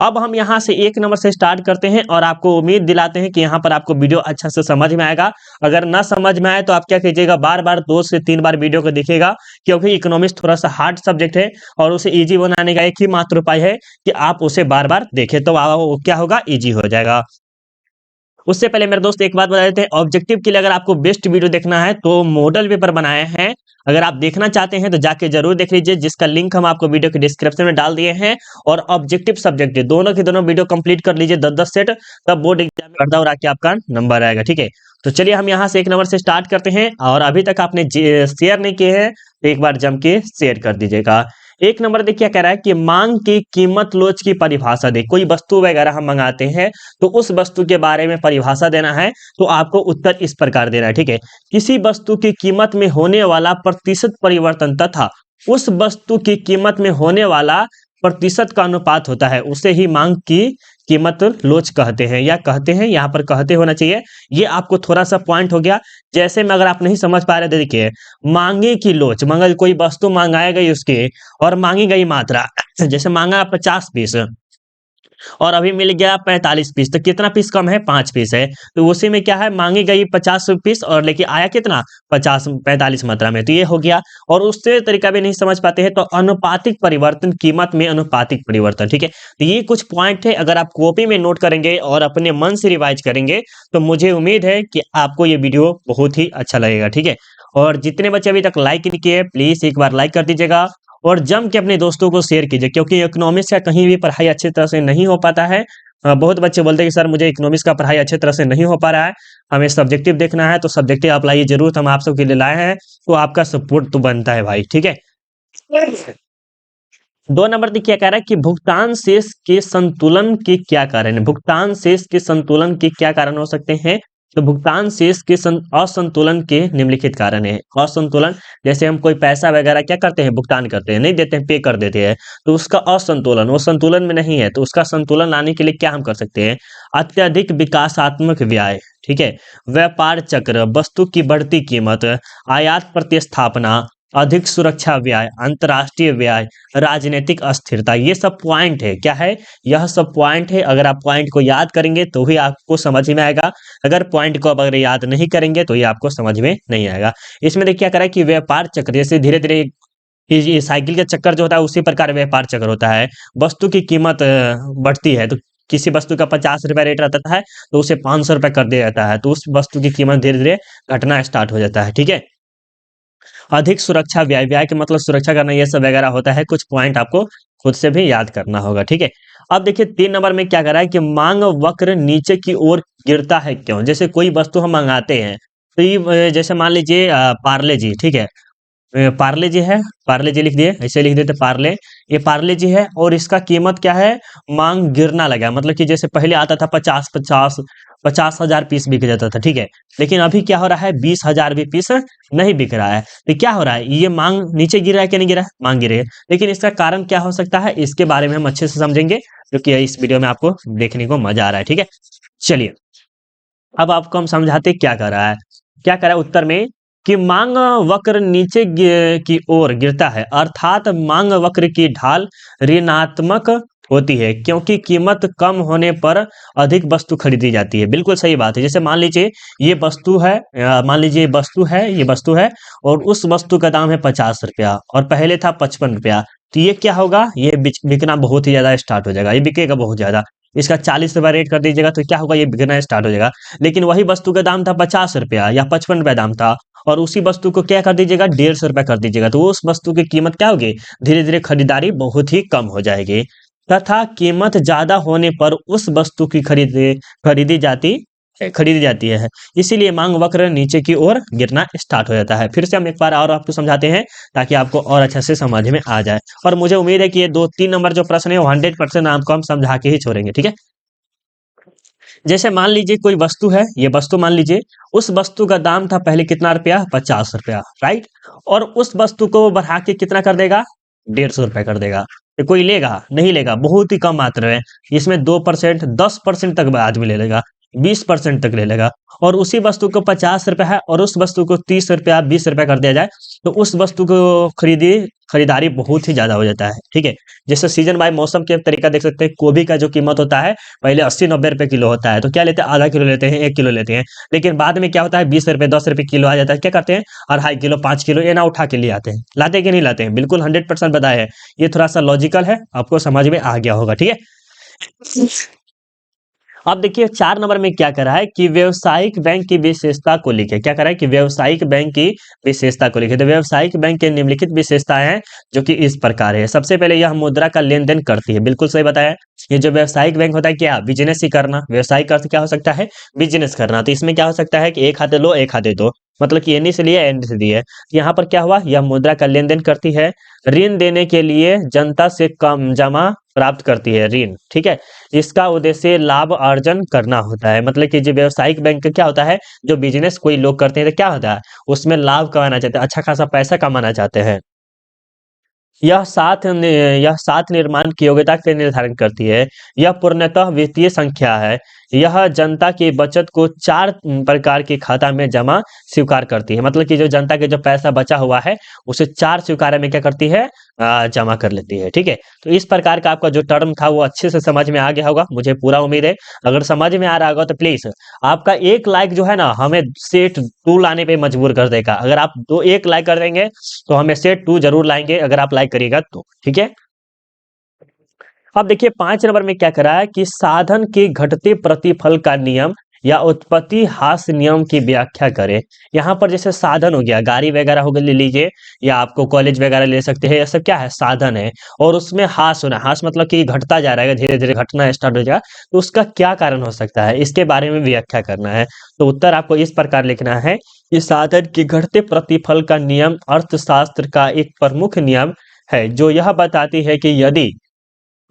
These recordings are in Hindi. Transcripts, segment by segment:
अब हम यहाँ से 1 नंबर से स्टार्ट करते हैं और आपको उम्मीद दिलाते हैं कि यहाँ पर आपको वीडियो अच्छा से समझ में आएगा। अगर ना समझ में आए तो आप क्या कीजिएगा, बार-बार 2 से 3 बार वीडियो को देखिएगा, क्योंकि इकोनॉमिक्स थोड़ा-सा हार्ड सब्जेक्ट है और उसे ईज़ी बनाने का एक ही मात्र उपाय है कि आप उसे बार-बार देखें, तो वो क्या होगा, ईज़ी हो जाएगा। उससे पहले मेरे दोस्त एक बात बता देते हैं, ऑब्जेक्टिव के लिए अगर आपको बेस्ट वीडियो देखना है तो मॉडल पेपर बनाए हैं। अगर आप देखना चाहते हैं तो जाके जरूर देख लीजिए, जिसका लिंक हम आपको वीडियो के डिस्क्रिप्शन में डाल दिए हैं। और ऑब्जेक्टिव सब्जेक्ट दोनों के दोनों वीडियो कंप्लीट कर लीजिए 10-10 सेट, तब बोर्ड एग्जाम में पर्दा और आके आपका नंबर आएगा। ठीक है, तो चलिए हम यहाँ से 1 नंबर से स्टार्ट करते हैं। और अभी तक आपने शेयर नहीं किए हैं तो एक बार जम के शेयर कर दीजिएगा। 1 नंबर देखिए क्या कह रहा है कि मांग की कीमत लोच की परिभाषा दे। कोई वस्तु वगैरह हम मंगाते हैं तो उस वस्तु के बारे में परिभाषा देना है, तो आपको उत्तर इस प्रकार देना है। ठीक है, किसी वस्तु की कीमत में होने वाला प्रतिशत परिवर्तन तथा उस वस्तु की कीमत में होने वाला प्रतिशत का अनुपात होता है, उसे ही मांग की कीमत लोच कहते हैं, या कहते हैं, यहाँ पर कहते होना चाहिए। ये आपको थोड़ा सा पॉइंट हो गया। जैसे में अगर आप नहीं समझ पा रहे तो देखिए, मांगे की लोच, मगर कोई वस्तु मंगाई गई उसके और मांगी गई मात्रा, जैसे मांगा 50 पीस और अभी मिल गया 45 पीस, तो कितना पीस कम है, 5 पीस है। तो उसी में क्या है, मांगी गई 50 पीस और लेके आया कितना, 45 मात्रा में, तो ये हो गया। और उससे तरीका भी नहीं समझ पाते हैं तो अनुपातिक परिवर्तन, कीमत में अनुपातिक परिवर्तन। ठीक है, तो ये कुछ पॉइंट है, अगर आप कॉपी में नोट करेंगे और अपने मन से रिवाइज करेंगे तो मुझे उम्मीद है कि आपको ये वीडियो बहुत ही अच्छा लगेगा। ठीक है, और जितने बच्चे अभी तक लाइक नहीं किए प्लीज एक बार लाइक कर दीजिएगा और जम के अपने दोस्तों को शेयर कीजिए, क्योंकि इकोनॉमिक्स का कहीं भी पढ़ाई अच्छी तरह से नहीं हो पाता है। बहुत बच्चे बोलते हैं कि सर मुझे इकोनॉमिक्स का पढ़ाई अच्छी तरह से नहीं हो पा रहा है, हमें सब्जेक्टिव देखना है, तो सब्जेक्टिव आप लाइए जरूर, हम आप सबके लिए लाए हैं, तो आपका सपोर्ट तो बनता है भाई। ठीक है, 2 नंबर देखिए क्या कह रहा है कि भुगतान शेष के संतुलन के क्या कारण है। भुगतान शेष के संतुलन के क्या कारण हो सकते हैं, तो भुगतान शेष के असंतुलन के निम्नलिखित कारण है। असंतुलन, जैसे हम कोई पैसा वगैरह क्या करते हैं, भुगतान करते हैं, नहीं देते हैं, पे कर देते हैं, तो उसका असंतुलन, वो संतुलन में नहीं है, तो उसका संतुलन लाने के लिए क्या हम कर सकते हैं, अत्यधिक विकासात्मक व्यय। ठीक है, व्यापार चक्र, वस्तु की बढ़ती कीमत, आयात प्रतिस्थापना, अधिक सुरक्षा व्यय, अंतर्राष्ट्रीय व्यय, राजनीतिक अस्थिरता, ये सब पॉइंट है। क्या है, यह सब पॉइंट है। अगर आप पॉइंट को याद करेंगे तो ही आपको समझ में आएगा, अगर पॉइंट को अगर याद नहीं करेंगे तो ये आपको समझ में नहीं आएगा। इसमें देखिए क्या करा है कि व्यापार चक्र, जैसे धीरे धीरे ये साइकिल का चक्कर जो होता है उसी प्रकार व्यापार चक्र होता है। वस्तु की कीमत बढ़ती है, तो किसी वस्तु का 50 रुपया रेट रहता है तो उसे 500 रुपया कर दिया जाता है, तो उस वस्तु की कीमत धीरे धीरे घटना स्टार्ट हो जाता है। ठीक है, अधिक सुरक्षा व्यय, व्यय के मतलब सुरक्षा करना, ये सब वगैरह होता है। कुछ पॉइंट आपको खुद से भी याद करना होगा। ठीक है, अब देखिए 3 नंबर में क्या कर रहा है कि मांग वक्र नीचे की ओर गिरता है क्यों। जैसे कोई वस्तु हम मंगाते हैं तो ये जैसे मान लीजिए पार्ले जी, ठीक है, पार्ले जी है, पार्ले जी लिख दिए, ऐसे लिख देते पार्ले, ये पार्ले जी है और इसका कीमत क्या है, मांग गिरना लगा, मतलब कि जैसे पहले आता था 50,000 पीस बिक जाता था। ठीक है, लेकिन अभी क्या हो रहा है, 20,000 भी पीस नहीं बिक रहा है, तो क्या हो रहा है, ये मांग नीचे गिर रहा है, क्या नहीं गिरा है, मांग गिरे है। लेकिन इसका कारण क्या हो सकता है, इसके बारे में हम अच्छे से समझेंगे, क्योंकि इस वीडियो में आपको देखने को मजा आ रहा है। ठीक है, चलिए अब आपको हम समझाते क्या कर रहा है। क्या कर रहा है उत्तर में कि मांग वक्र नीचे की ओर गिरता है, अर्थात मांग वक्र की ढाल ऋणात्मक होती है, क्योंकि कीमत कम होने पर अधिक वस्तु खरीदी जाती है। बिल्कुल सही बात है। जैसे मान लीजिए ये वस्तु है, मान लीजिए ये वस्तु है और उस वस्तु का दाम है 50 रुपया और पहले था 55 रुपया, तो ये क्या होगा, ये बिकना बहुत ही ज्यादा स्टार्ट हो जाएगा, ये बिकेगा बहुत ज्यादा। इसका 40 रुपया रेट कर दीजिएगा तो क्या होगा, ये बिकना स्टार्ट हो जाएगा। लेकिन वही वस्तु का दाम था 50 रुपया या 55 रुपया दाम था, और उसी वस्तु को क्या कर दीजिएगा, 150 रुपया कर दीजिएगा, तो उस वस्तु की कीमत क्या होगी, धीरे धीरे खरीदारी बहुत ही कम हो जाएगी, तथा कीमत ज्यादा होने पर उस वस्तु की खरीदी जाती है। इसीलिए मांग वक्र नीचे की ओर गिरना स्टार्ट हो जाता है। फिर से हम एक बार और आपको समझाते हैं ताकि आपको और अच्छे से समझ में आ जाए, और मुझे उम्मीद है कि ये 2-3 नंबर जो प्रश्न है वो 100% आपको हम समझा के ही छोड़ेंगे। ठीक है, जैसे मान लीजिए कोई वस्तु है, ये वस्तु मान लीजिए, उस वस्तु का दाम था पहले कितना रुपया, 50 रुपया, राइट, और उस वस्तु को बढ़ा के कितना कर देगा, 150 रुपया कर देगा। तो कोई लेगा नहीं, लेगा बहुत ही कम मात्रा है, इसमें 2%, 10% तक आदमी ले लेगा। 20% तक ले लेगा। और उसी वस्तु को 50 रुपए है और उस वस्तु को 30 रुपया 20 रुपया कर दिया जाए, तो उस वस्तु को खरीदारी बहुत ही ज्यादा हो जाता है। ठीक है, जैसे सीजन बाय मौसम के तरीका देख सकते हैं। गोभी का जो कीमत होता है पहले 80-90 रुपए किलो होता है, तो क्या लेते हैं, आधा किलो लेते हैं, 1 किलो लेते हैं। लेकिन बाद में क्या होता है, 20 रुपए 10 रुपए किलो आ जाता है। क्या करते हैं, 2.5 किलो 5 किलो ये ना उठा के लिए आते हैं। लाते कि नहीं लाते हैं, बिल्कुल 100% बताया है। ये थोड़ा सा लॉजिकल है, आपको समझ में आ गया होगा। ठीक है, अब देखिए 4 नंबर में क्या करा है कि व्यवसायिक बैंक की विशेषता को लिखे। क्या करा है कि व्यवसायिक बैंक की विशेषता को लिखे। तो व्यवसायिक बैंक के निम्नलिखित विशेषताएं हैं जो कि इस प्रकार है। सबसे पहले यह मुद्रा का लेन देन करती है, बिल्कुल सही बताया। ये जो व्यवसायिक बैंक होता है क्या, बिजनेस ही करना। व्यवसायिक अर्थ क्या हो सकता है, बिजनेस करना। तो इसमें क्या हो सकता है कि एक हाथे लो एक हाथे दो, मतलब कि एनी से लिए एंड से दिए। यहाँ पर क्या हुआ, यह मुद्रा का लेन देन करती है। ऋण देने के लिए जनता से कम जमा प्राप्त करती है, ऋण। ठीक है, इसका उद्देश्य लाभ अर्जन करना होता है। मतलब कि जो व्यवसायिक बैंक का क्या होता है, जो बिजनेस कोई लोग करते हैं तो क्या होता है, उसमें लाभ कमाना चाहते हैं, अच्छा खासा पैसा कमाना चाहते हैं। यह सात निर्माण की योग्यता के निर्धारण करती है। यह पूर्णतः वित्तीय संख्या है। यह जनता की बचत को 4 प्रकार के खाता में जमा स्वीकार करती है। मतलब कि जो जनता के जो पैसा बचा हुआ है उसे 4 स्वीकार में क्या करती है, जमा कर लेती है। ठीक है, तो इस प्रकार का आपका जो टर्म था वो अच्छे से समझ में आ गया होगा, मुझे पूरा उम्मीद है। अगर समझ में आ रहा होगा तो प्लीज आपका एक लाइक जो है ना हमें सेट 2 लाने पे मजबूर कर देगा। अगर आप 1 लाइक कर देंगे तो हमें सेट 2 जरूर लाएंगे, अगर आप लाइक करिएगा तो। ठीक है, अब देखिए 5 नंबर में क्या करा है कि साधन के घटते प्रतिफल का नियम या उत्पत्ति हास नियम की व्याख्या करें। यहाँ पर जैसे साधन हो गया, गाड़ी वगैरह हो गया ले लीजिए, या आपको कॉलेज वगैरह ले सकते हैं, ये सब क्या है, साधन है। और उसमें हास होना, हास मतलब कि घटता जा रहा है, धीरे धीरे घटना स्टार्ट हो जाएगा, तो उसका क्या कारण हो सकता है, इसके बारे में व्याख्या करना है। तो उत्तर आपको इस प्रकार लिखना है कि साधन के घटते प्रतिफल का नियम अर्थशास्त्र का एक प्रमुख नियम है, जो यह बताती है कि यदि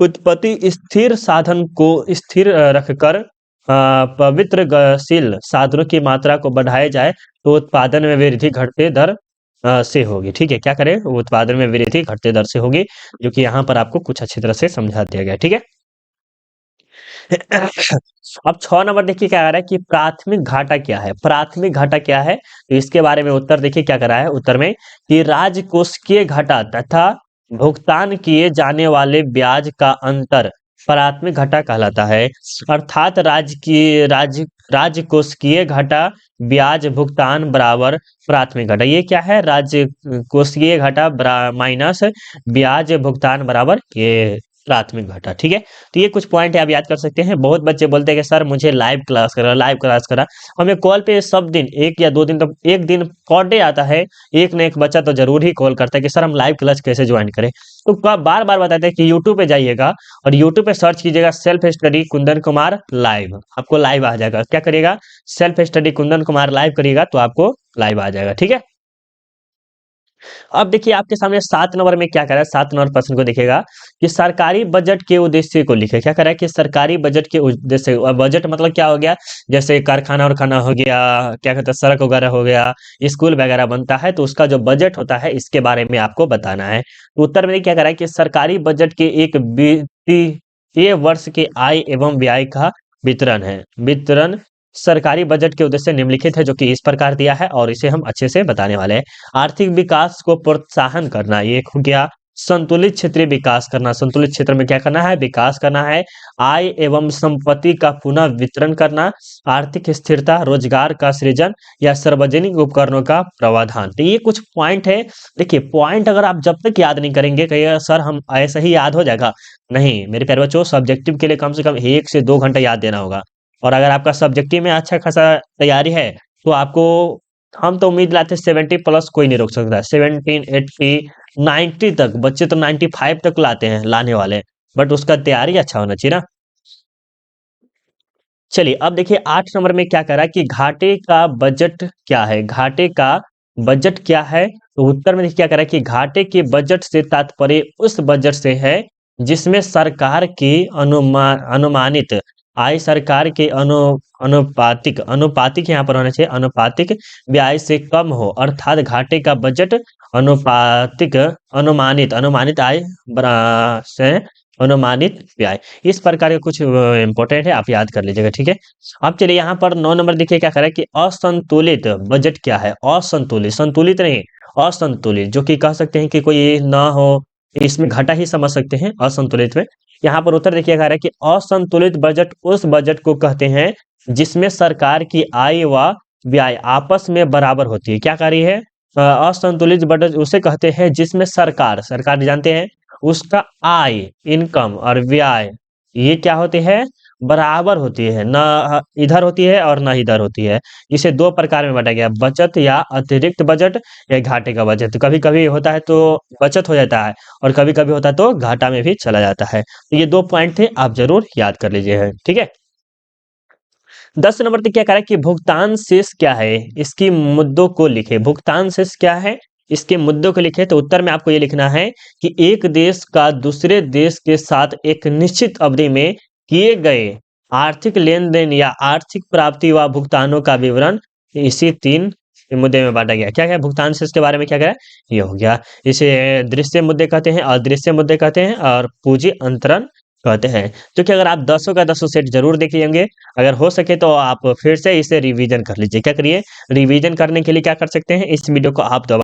उत्पत्ति स्थिर साधन को स्थिर रखकर पवित्र गतिशील साधनों की मात्रा को बढ़ाया जाए तो उत्पादन में वृद्धि घटते दर से होगी। ठीक है, क्या करें, उत्पादन में वृद्धि घटते दर से होगी, जो कि यहाँ पर आपको कुछ अच्छी तरह से समझा दिया गया। ठीक है, अब 6 नंबर देखिए क्या आ रहा है कि प्राथमिक घाटा क्या है। प्राथमिक घाटा क्या है, तो इसके बारे में उत्तर देखिए क्या करा है। उत्तर में कि राजकोषीय घाटा तथा भुगतान किए जाने वाले ब्याज का अंतर प्राथमिक घाटा कहलाता है। अर्थात राजकोषीय घाटा ब्याज भुगतान बराबर प्राथमिक घाटा। ये क्या है, राजकोषीय घाटा माइनस ब्याज भुगतान बराबर ये प्राथमिक घाटा। ठीक है, तो ये कुछ पॉइंट आप याद कर सकते हैं। बहुत बच्चे बोलते हैं कि सर मुझे लाइव क्लास करा, लाइव क्लास करा। हमें कॉल पे सब दिन 1 या 2 दिन, तो एक दिन पर डे आता है, एक न एक बच्चा तो जरूर ही कॉल करता है कि सर हम लाइव क्लास कैसे ज्वाइन करें। तो बार बार बताते हैं कि यूट्यूब पे जाइएगा और यूट्यूब पे सर्च कीजिएगा self study Kundan Kumar live, आपको लाइव आ जाएगा। क्या करिएगा, self study Kundan Kumar live करिएगा तो आपको लाइव आ जाएगा। ठीक है, अब देखिए आपके सामने 7 नंबर में क्या करा है, 7 नंबर प्रश्न को देखिएगा कि सरकारी बजट के उद्देश्य को लिखे। क्या करा है कि सरकारी बजट के उद्देश्य, बजट मतलब क्या हो गया, जैसे कारखाना वरखाना हो गया, क्या कहते हैं सड़क वगैरह हो गया, स्कूल वगैरह बनता है, तो उसका जो बजट होता है इसके बारे में आपको बताना है। तो उत्तर में क्या करा है कि सरकारी बजट के एक वित्तीय वर्ष के आय एवं व्यय का वितरण है। वितरण सरकारी बजट के उद्देश्य निम्नलिखित है, जो कि इस प्रकार दिया है और इसे हम अच्छे से बताने वाले हैं। आर्थिक विकास को प्रोत्साहन करना, ये हो गया। संतुलित क्षेत्रीय विकास करना, संतुलित क्षेत्र में क्या करना है, विकास करना है। आय एवं संपत्ति का पुनः वितरण करना, आर्थिक स्थिरता, रोजगार का सृजन या सार्वजनिक उपकरणों का प्रावधान। तो ये कुछ पॉइंट है। देखिए पॉइंट अगर आप जब तक याद नहीं करेंगे, कहिएगा सर हम ऐसा ही याद हो जाएगा, नहीं मेरे प्यारे बच्चों, सब्जेक्टिव के लिए कम से कम 1 से 2 घंटा याद देना होगा। और अगर आपका सब्जेक्टिव में अच्छा खासा तैयारी है तो आपको, हम तो उम्मीद लाते 70+ कोई नहीं रोक सकता। 17, 80, 90 तक बच्चे तो 95 तक लाते हैं, लाने वाले, बट उसका तैयारी अच्छा होना चाहिए ना। चलिए अब देखिए 8 नंबर में क्या करा कि घाटे का बजट क्या है। घाटे का बजट क्या है, तो उत्तर में देखिए क्या करा कि घाटे के बजट से तात्पर्य उस बजट से है जिसमें सरकार की अनुमानित आय सरकार के अनुपातिक, अनुपातिक यहाँ पर होना चाहिए, अनुपातिक व्यय से कम हो। अर्थात घाटे का बजट अनुपातिक अनुमानित, अनुमानित आय से अनुमानित व्यय। इस प्रकार के कुछ इंपॉर्टेंट है, आप याद कर लीजिएगा, ठीक है। अब चलिए यहाँ पर 9 नंबर देखिए क्या करें कि असंतुलित बजट क्या है। असंतुलित, संतुलित नहीं, असंतुलित, जो कि कह सकते हैं कि कोई ना हो, इसमें घाटा ही समझ सकते हैं असंतुलित में। यहाँ पर उत्तर देखिए कह रहा है कि असंतुलित बजट उस बजट को कहते हैं जिसमें सरकार की आय व व्यय आपस में बराबर होती है। क्या कार्य है? असंतुलित बजट उसे कहते हैं जिसमें सरकार, सरकार जानते हैं, उसका आय, इनकम और व्यय ये क्या होते हैं? बराबर होती है, ना इधर होती है और ना इधर होती है। इसे दो प्रकार में बांटा गया, बचत या अतिरिक्त बजट या घाटे का बजट। कभी कभी होता है तो बचत हो जाता है और कभी कभी होता है तो घाटा में भी चला जाता है। तो ये 2 पॉइंट थे, आप जरूर याद कर लीजिए, ठीक है। 10 नंबर पे क्या कह रहा है कि भुगतान शेष क्या है, इसकी मुद्दों को लिखे। भुगतान शेष क्या है, इसके मुद्दों को लिखे। तो उत्तर में आपको ये लिखना है कि एक देश का दूसरे देश के साथ एक निश्चित अवधि में किए गए आर्थिक लेन देन या आर्थिक प्राप्ति व भुगतानों का विवरण इसी 3 मुद्दे में बांटा गया। क्या क्या भुगतान शेष के बारे में क्या कह रहा है, ये हो गया। इसे दृश्य मुद्दे कहते हैं, अदृश्य मुद्दे कहते हैं और पूंजी अंतरण कहते हैं। तो कि अगर आप 10 का 10 सेट जरूर देख लेंगे, अगर हो सके तो आप फिर से इसे रिवीजन कर लीजिए। क्या करिए, रिवीजन करने के लिए क्या कर सकते हैं, इस वीडियो को आप